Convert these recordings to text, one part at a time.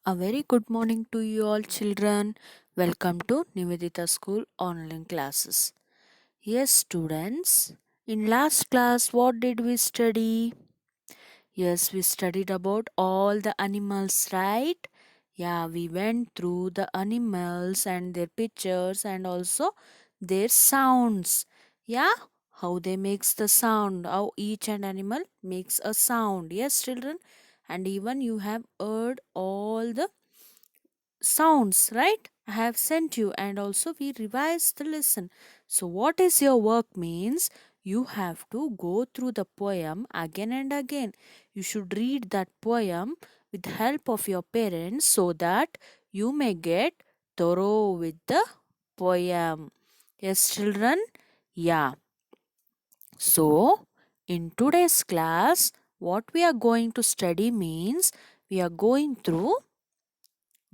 A very good morning to you all children. Welcome to Nivedita School online classes. Yes students, in last class what did we study? Yes, we studied about all the animals, right? Yeah, we went through the animals and their pictures and also their sounds. Yeah, how they makes the sound, how each and animal makes a sound. Yes children, and even you have heard all the sounds, right? I have sent you, and also we revised the lesson. So what is your work means? You have to go through the poem again and again. You should read that poem with the help of your parents so that you may get thorough with the poem. Yes children, yeah. So in today's class what we are going to study means we are going through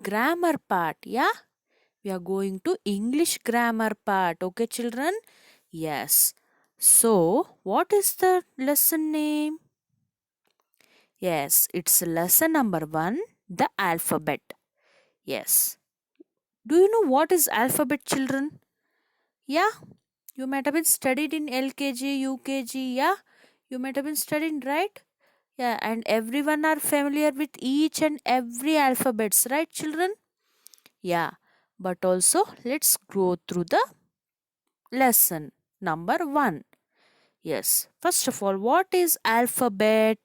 grammar part. Yeah, we are going to English grammar part. Okay, children? Yes. So, what is the lesson name? Yes, it's lesson number 1, the alphabet. Yes. Do you know what is alphabet, children? Yeah, you might have been studied in LKG, UKG. Yeah, you might have been studied, right? Yeah, and everyone are familiar with each and every alphabets, right, children? Yeah, but also let's go through the lesson number 1. Yes, first of all, what is alphabet?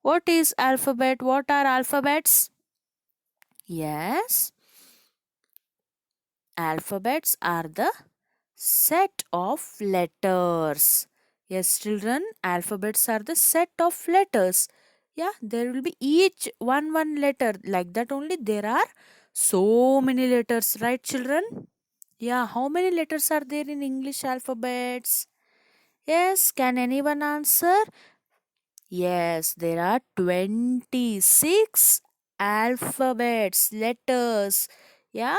What is alphabet? What are alphabets? Yes, alphabets are the set of letters. Yes, children, alphabets are the set of letters. Yeah, there will be each one letter. Like that only there are so many letters, right, children? Yeah, how many letters are there in English alphabets? Yes, can anyone answer? Yes, there are 26 alphabets, letters. Yeah,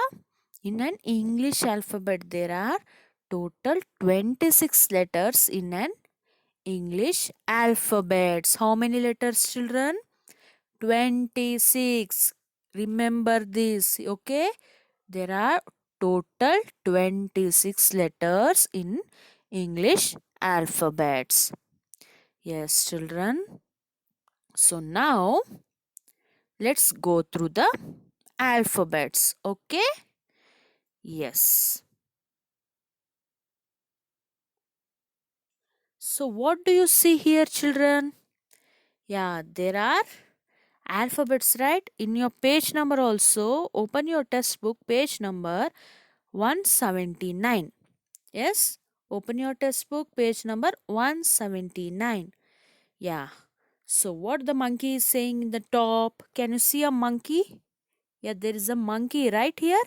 in an English alphabet, there are total 26 letters in an English alphabets. How many letters, children? 26. Remember this, okay? There are total 26 letters in English alphabets. Yes, children. So now let's go through the alphabets. Okay? Yes. So what do you see here, children? Yeah, there are alphabets, right? In your page number also, open your textbook, page number 179. Yes? Open your textbook, page number 179. Yeah. So what the monkey is saying in the top? Can you see a monkey? Yeah, there is a monkey right here.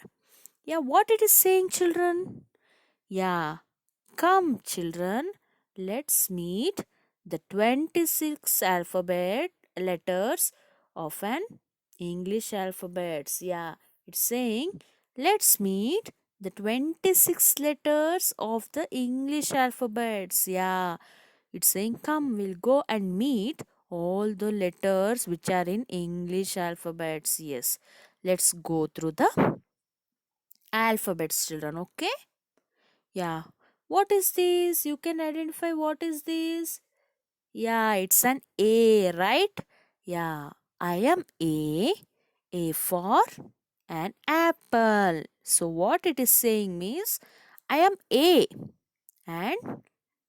Yeah, what it is saying, children? Yeah, come, children, let's meet the 26 alphabet letters of an English alphabets. Yeah, it's saying let's meet the 26 letters of the English alphabets. Yeah, it's saying come, we'll go and meet all the letters which are in English alphabets. Yes, let's go through the alphabets, children. Okay? Yeah. What is this? You can identify what is this? Yeah, it's an A, right? Yeah. I am A. A for an apple. So what it is saying means I am A, and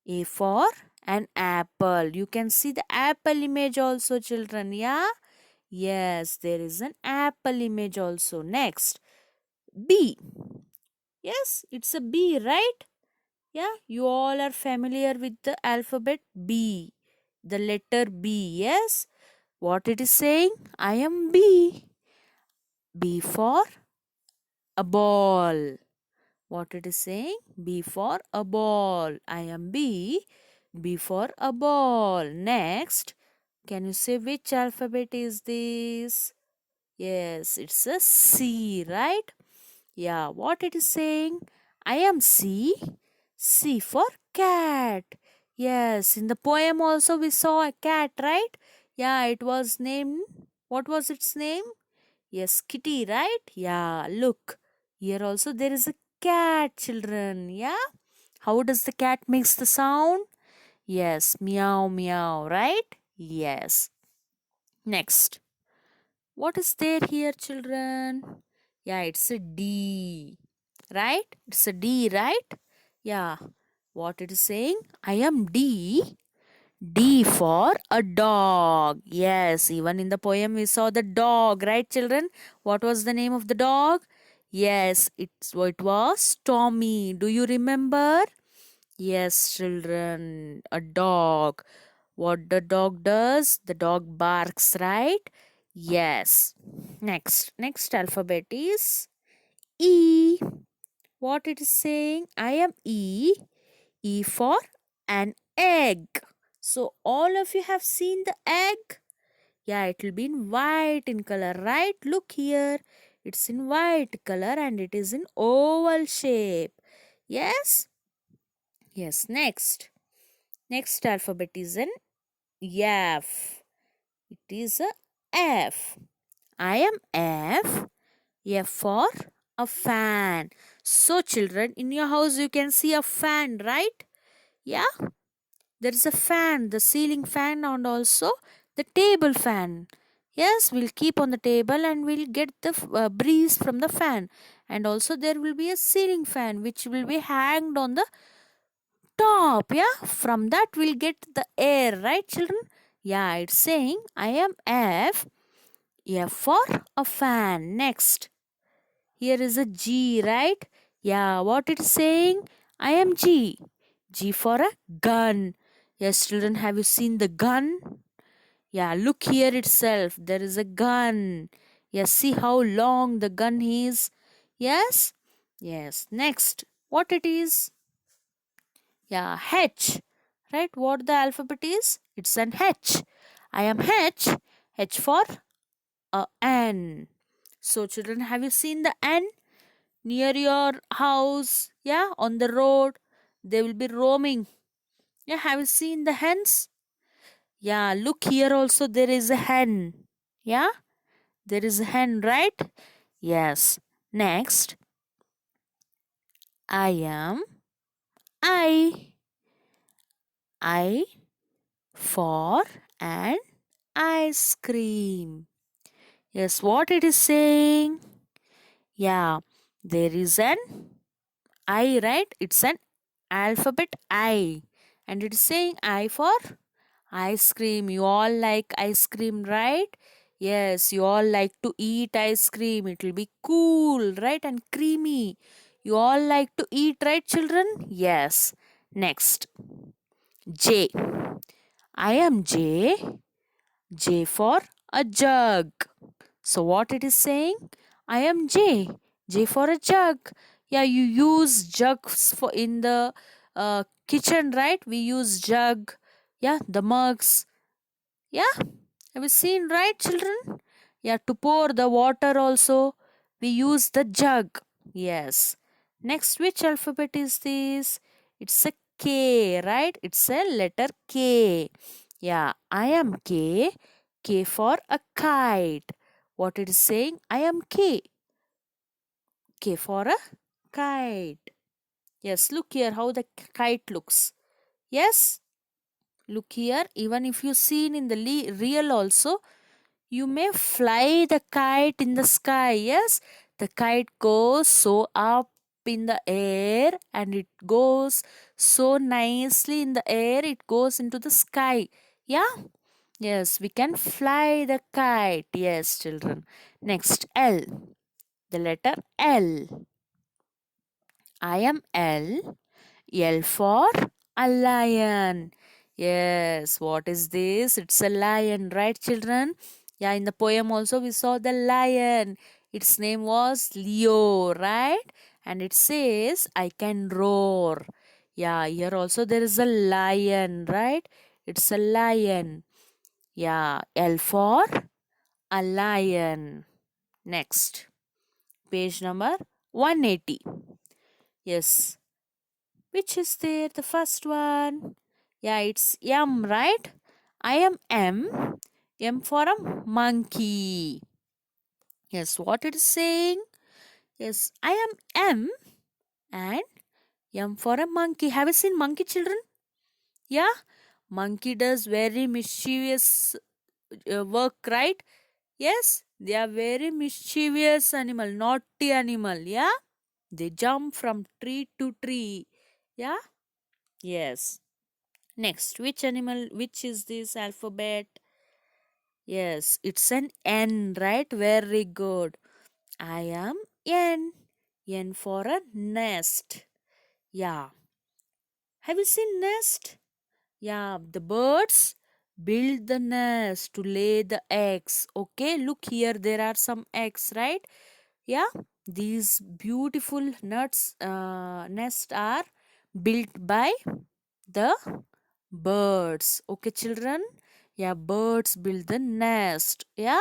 A for an apple. You can see the apple image also, children. Yeah. Yes, there is an apple image also. Next, B. Yes, it's a B, right? Yeah, you all are familiar with the alphabet B, the letter B. Yes, what it is saying? I am B. B for a ball. What it is saying? B for a ball. I am B. B for a ball. Next, can you say which alphabet is this? Yes, it's a C, right? Yeah, what it is saying? I am C. C for cat. Yes, in the poem also we saw a cat, right? Yeah, it was named. What was its name? Yes, kitty, right? Yeah, look. Here also there is a cat, children. Yeah. How does the cat makes the sound? Yes, meow meow, right? Yes. Next. What is there here, children? Yeah, it's a D. Right? It's a D, right? Yeah. What it is saying? I am D. D for a dog. Yes, even in the poem we saw the dog, right, children? What was the name of the dog? Yes, it was Tommy. Do you remember? Yes, children, a dog. What the dog does? The dog barks, right? Yes. Next alphabet is E. What it is saying? I am E. E for an egg. So all of you have seen the egg? Yeah, it will be in white in color, right? Look here. It's in white color and it is in oval shape. Yes? Yes, next. Next alphabet is an F. It is a F. I am F. F for a fan. So children, in your house you can see a fan, right? Yeah, there is a fan, the ceiling fan and also the table fan. Yes, we'll keep on the table and we'll get the breeze from the fan. And also there will be a ceiling fan which will be hanged on the top. Yeah, from that we'll get the air, right children? Yeah, it's saying I am F. F for a fan. Next, here is a G, right? Yeah, what it's saying? I am G. G for a gun. Yes, children, have you seen the gun? Yeah, look here itself. There is a gun. Yes, see how long the gun is. Yes? Yes. Next, what it is? Yeah, H. Right? What the alphabet is? It's an H. I am H. H for a N. So, children, have you seen the N? Near your house, yeah, on the road, they will be roaming. Yeah, have you seen the hens? Yeah, look here also there is a hen. Yeah, there is a hen, right? Yes. Next, I am I. I for an ice cream. Yes, what it is saying? Yeah, there is an I, right? It's an alphabet I. And it is saying I for ice cream. You all like ice cream, right? Yes, you all like to eat ice cream. It will be cool, right? And creamy. You all like to eat, right, children? Yes. Next, J. I am J. J for a jug. So, what it is saying? I am J. J for a jug. Yeah, you use jugs for in the kitchen, right? We use jug. Yeah, the mugs. Yeah, have you seen, right, children? Yeah, to pour the water also, we use the jug. Yes. Next, which alphabet is this? It's a K, right? It's a letter K. Yeah, I am K. K for a kite. What it is saying? I am K. K for a kite. Yes, look here how the kite looks. Yes, look here. Even if you seen in the real also, you may fly the kite in the sky. Yes, the kite goes so up in the air and it goes so nicely in the air, it goes into the sky. Yeah, yes, we can fly the kite. Yes, children. Next, L. The letter L. I am L. L for a lion. Yes, what is this? It's a lion, right, children? Yeah, in the poem also we saw the lion. Its name was Leo, right? And it says, I can roar. Yeah, here also there is a lion, right? It's a lion. Yeah, L for a lion. Next, page number 180. Yes, which is there? The first one. Yeah, it's M, right? I am M. M for a monkey. Yes, what it is saying? Yes, I am M and M for a monkey. Have you seen monkey, children? Yeah, monkey does very mischievous work, right? Yes, they are very mischievous animal, naughty animal. Yeah, they jump from tree to tree. Yeah, yes. Next, which animal? Which is this alphabet? Yes, it's an N, right? Very good. I am N. N for a nest. Yeah. Have you seen nest? Yeah, the birds build the nest to lay the eggs. Okay, look here, there are some eggs, right? Yeah, these beautiful nuts nest are built by the birds. Okay, children. Yeah, birds build the nest. Yeah,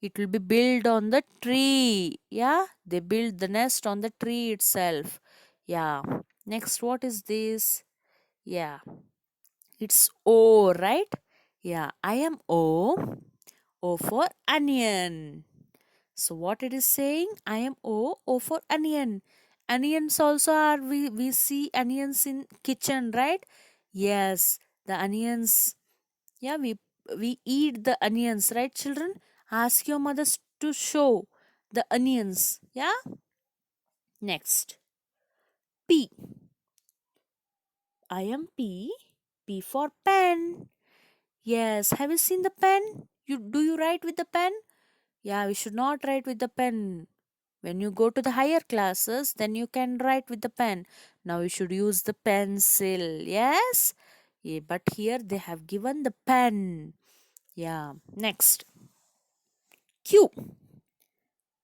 it will be built on the tree. Yeah, they build the nest on the tree itself. Yeah, next, what is this? Yeah, it's O, right? Yeah, I am O. O for onion. So what it is saying? I am O. O for onion. Onions also are, we see onions in kitchen, right? Yes, the onions. Yeah, we eat the onions, right, children? Ask your mothers to show the onions. Yeah. Next, P. I am P. P for pen. Yes. Have you seen the pen? You write with the pen? Yeah, we should not write with the pen. When you go to the higher classes, then you can write with the pen. Now you should use the pencil. Yes? Yeah, but here they have given the pen. Yeah. Next. Q.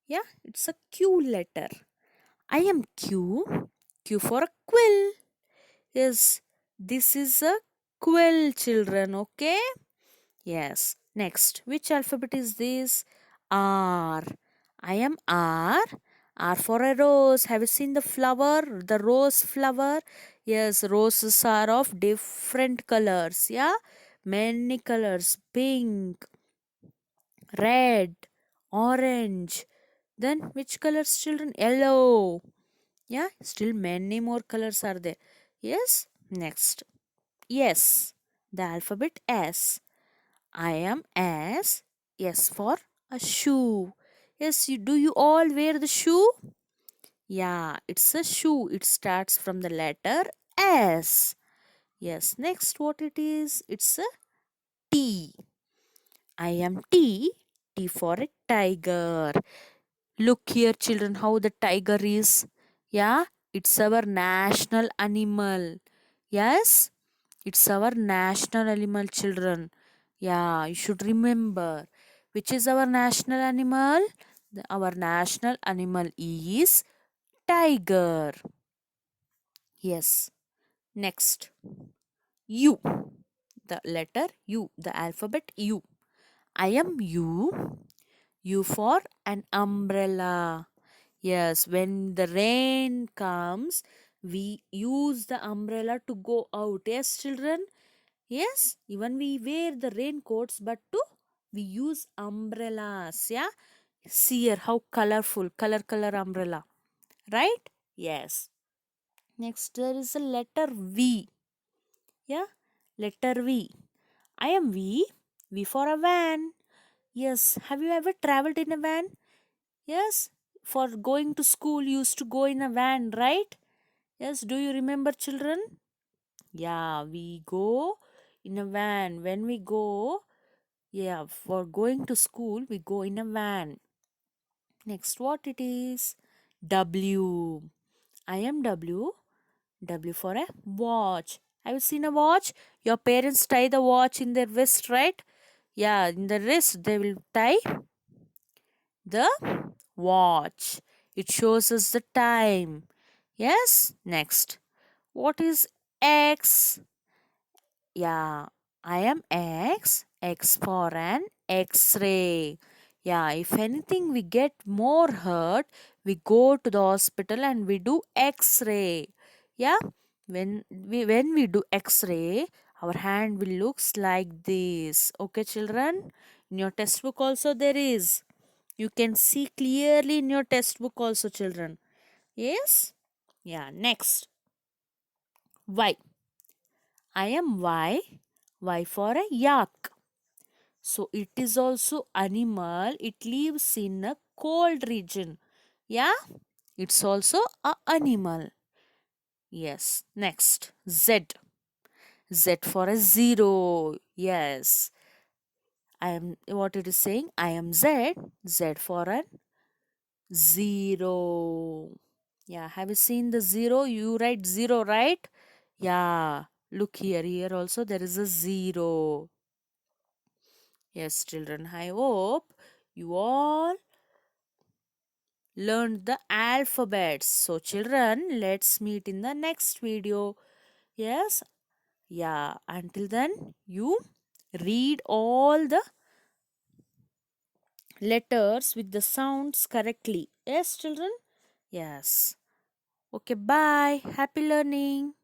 Yeah, it's a Q letter. I am Q. Q for a quill. Yes, this is a quill, children. Okay? Yes. Next, which alphabet is this? R. I am R. R for a rose. Have you seen the flower? The rose flower? Yes, roses are of different colors. Yeah, many colors: pink, red, orange. Then, which colors, children? Yellow. Yeah, still many more colors are there. Yes, next. Yes, the alphabet S. I am S. S for a shoe. Yes, do you all wear the shoe? Yeah, it's a shoe. It starts from the letter S. Yes, next what it is? It's a T. I am T. T for a tiger. Look here, children, how the tiger is. Yeah, it's our national animal. Yes, it's our national animal, children. Yeah, you should remember. Which is our national animal? Our national animal is tiger. Yes. Next. U. The letter U. The alphabet U. I am U. U for an umbrella. Yes, when the rain comes, we use the umbrella to go out. Yes, children? Yes, even we wear the raincoats, but too we use umbrellas. Yeah, see here how colorful, color umbrella, right? Yes. Next, there is a letter V. Yeah, letter V. I am V. V for a van. Yes, have you ever traveled in a van? Yes, for going to school, you used to go in a van, right? Yes, do you remember, children? Yeah, we go in a van. When we go, yeah, for going to school, we go in a van. Next, what it is? W. I am W. W for a watch. Have you seen a watch? Your parents tie the watch in their wrist, right? Yeah, in the wrist, they will tie the watch. It shows us the time. Yes, next. What is X? Yeah, I am X. X for an X-ray. Yeah, if anything we get more hurt, we go to the hospital and we do X-ray. Yeah, when we do X-ray, our hand will looks like this. Okay, children. In your textbook also there is. You can see clearly in your textbook also, children. Yes? Yeah, next. Y. I am Y. Y for a yak. So it is also animal. It lives in a cold region. Yeah? It's also a animal. Yes. Next. Z. Z for a zero. Yes. I am what it is saying. I am Z. Z for a zero. Yeah. Have you seen the zero? You write zero, right? Yeah. Look here. Here also there is a zero. Yes, children. I hope you all learned the alphabets. So, children, let's meet in the next video. Yes. Yeah. Until then, you read all the letters with the sounds correctly. Yes, children? Yes. Okay, bye. Happy learning.